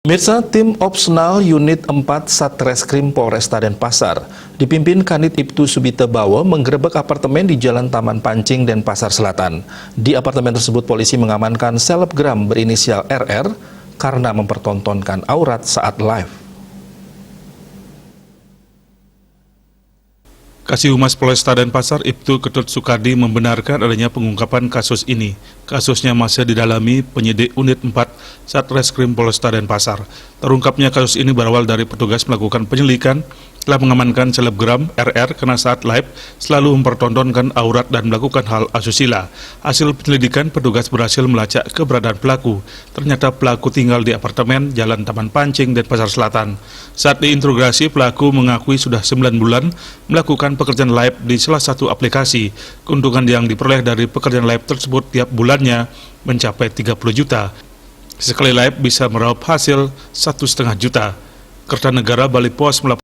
Pemirsa, tim Opsenal Unit 4 Satreskrim Polresta Denpasar dipimpin Kanit Ibtu Subite Bawo menggerebek apartemen di Jalan Taman Pancing Denpasar Selatan. Di apartemen tersebut polisi mengamankan selebgram berinisial RR karena mempertontonkan aurat saat live. Kasih Humas Polresta Denpasar Ibtu Ketut Sukardi membenarkan adanya pengungkapan kasus ini. Kasusnya masih didalami penyidik Unit 4 Satreskrim Polresta Denpasar. Terungkapnya kasus ini berawal dari petugas melakukan penyelidikan telah mengamankan selebgram RR karena saat live selalu mempertontonkan aurat dan melakukan hal asusila. Hasil penyelidikan, petugas berhasil melacak keberadaan pelaku. Ternyata pelaku tinggal di apartemen Jalan Taman Pancing Denpasar Selatan. Saat diinterogasi, pelaku mengakui sudah 9 bulan melakukan pekerjaan live di salah satu aplikasi. Keuntungan yang diperoleh dari pekerjaan live tersebut tiap bulannya mencapai 30 juta. Sekali live bisa meraup hasil 1,5 juta. Kertanegara Bali Pos melaporkan